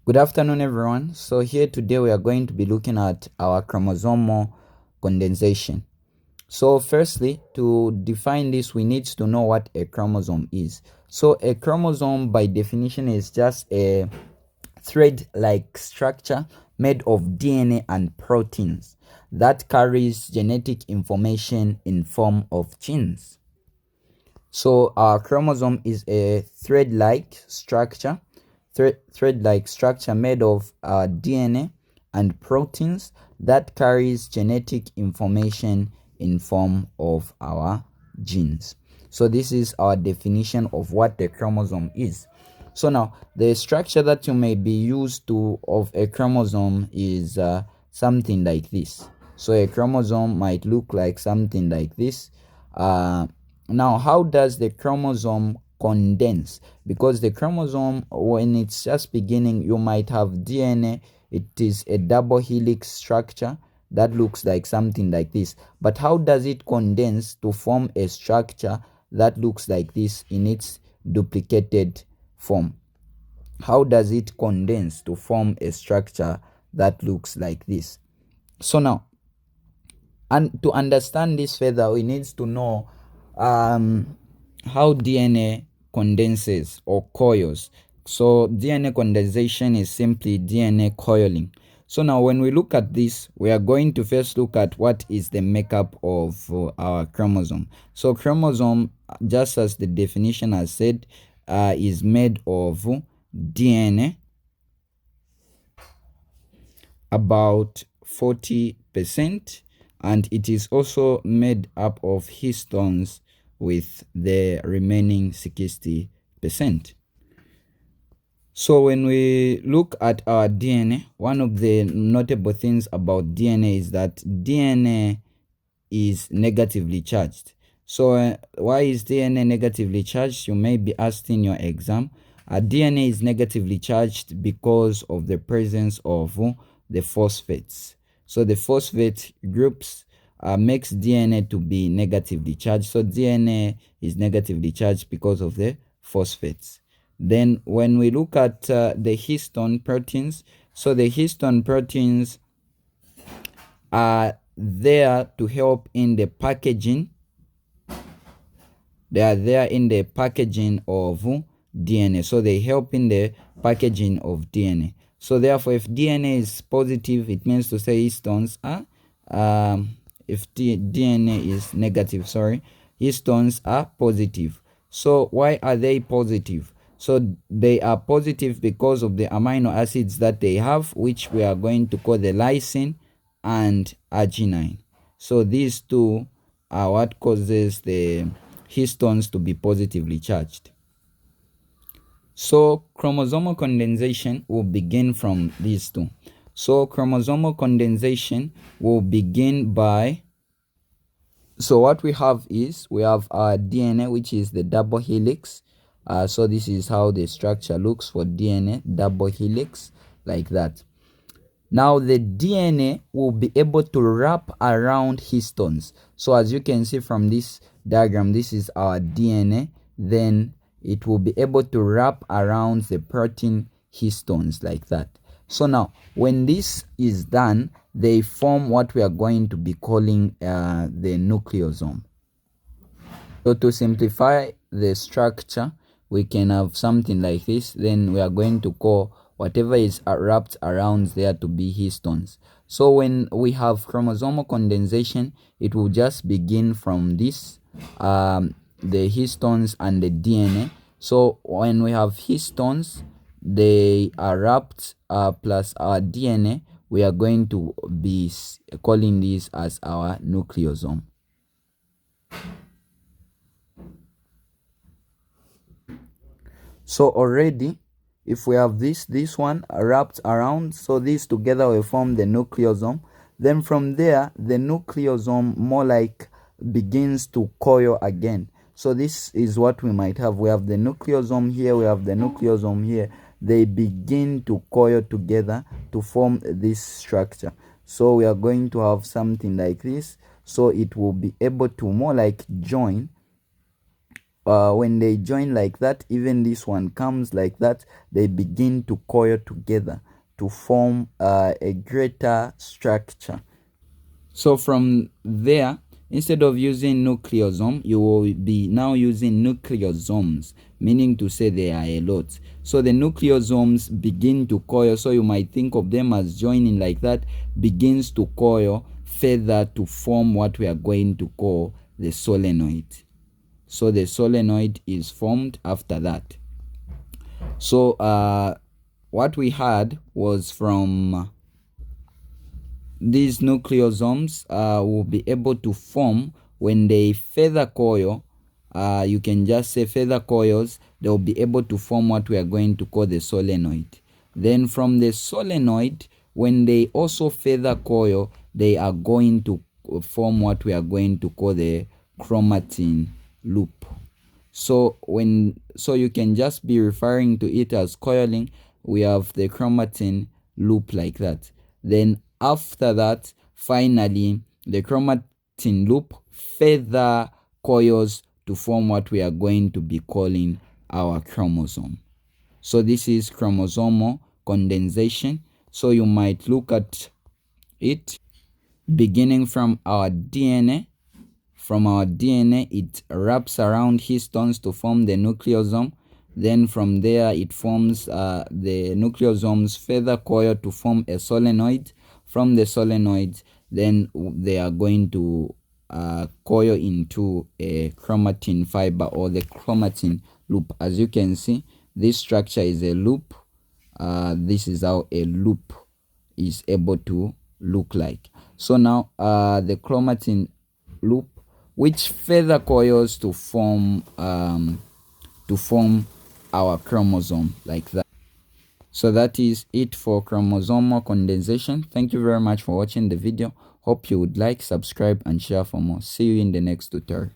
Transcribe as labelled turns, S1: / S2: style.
S1: Good afternoon, everyone. So here today we are going to be looking at our chromosomal condensation. So firstly, to define this, we need to know what a chromosome is. So a chromosome by definition is just a thread-like structure made of DNA and proteins that carries genetic information in form of genes. So our chromosome is a thread-like structure made of DNA and proteins that carries genetic information in form of our genes. So this is our definition of what the chromosome is. So now the structure that you may be used to of a chromosome is something like this. So a chromosome might look like something like this. Now, how does the chromosome condense? Because the chromosome, when it's just beginning, you might have DNA. It is a double helix structure that looks like something like this. But how does it condense to form a structure that looks like this in its duplicated form? How does it condense to form a structure that looks like this? So now, and to understand this further, we need to know how DNA condenses or coils. So DNA condensation is simply DNA coiling. So now when we look at this, we are going to first look at what is the makeup of our chromosome. So chromosome, just as the definition has said, is made of DNA, about 40%, and it is also made up of histones with the remaining 60%. So when we look at our DNA, one of the notable things about DNA is that DNA is negatively charged. So why is DNA negatively charged? You may be asked in your exam. DNA is negatively charged because of the presence of the phosphates. So the phosphate groups makes DNA to be negatively charged. So DNA is negatively charged because of the phosphates. Then when we look at the histone proteins, so the histone proteins are there to help in the packaging. They are there in the packaging of DNA. So they help in the packaging of DNA. So therefore, if DNA is positive, it means to say histones are, if DNA is negative, histones are positive. So why are they positive? So they are positive because of the amino acids that they have, which we are going to call the lysine and arginine. So these two are what causes the histones to be positively charged. So chromosomal condensation will begin from these two. So chromosomal condensation will begin by, so what we have is, we have our DNA, which is the double helix. So this is how the structure looks for DNA, double helix, like that. Now the DNA will be able to wrap around histones. So as you can see from this diagram, this is our DNA. Then it will be able to wrap around the protein histones like that. So now when this is done, they form what we are going to be calling the nucleosome. So to simplify the structure, we can have something like this. Then we are going to call whatever is wrapped around there to be histones. So when we have chromosomal condensation, it will just begin from this, the histones and the DNA. So when we have histones, they are wrapped plus our DNA, we are going to be calling this as our nucleosome. So already, if we have this one wrapped around, so these together will form the nucleosome. Then from there, the nucleosome more like begins to coil again. So this is what we might have. We have the nucleosome here, we have the nucleosome here. They begin to coil together to form this structure. So we are going to have something like this. So it will be able to more like join when they join like that, even this one comes like that, they begin to coil together to form a greater structure. So from there, instead of using nucleosome, you will be now using nucleosomes, meaning to say they are a lot. So the nucleosomes begin to coil, so you might think of them as joining like that, begins to coil further to form what we are going to call the solenoid. So the solenoid is formed after that. So what we had was from these nucleosomes will be able to form when they further coil. You can just say further coils, they will be able to form what we are going to call the solenoid. Then from the solenoid, when they also further coil, they are going to form what we are going to call the chromatin loop. So you can just be referring to it as coiling. We have the chromatin loop like that. Then after that, finally, the chromatin loop further coils to form what we are going to be calling our chromosome. So this is chromosomal condensation. So you might look at it beginning from our DNA. From our DNA, it wraps around histones to form the nucleosome. Then from there, it forms the nucleosomes further coil to form a solenoid. From the solenoid, then they are going to coil into a chromatin fiber or the chromatin loop. As you can see, this structure is a loop. This is how a loop is able to look like. So now the chromatin loop, which further coils to form our chromosome like that. So that is it for chromosomal condensation. Thank you very much for watching the video. Hope you would like, subscribe, and share for more. See you in the next tutorial.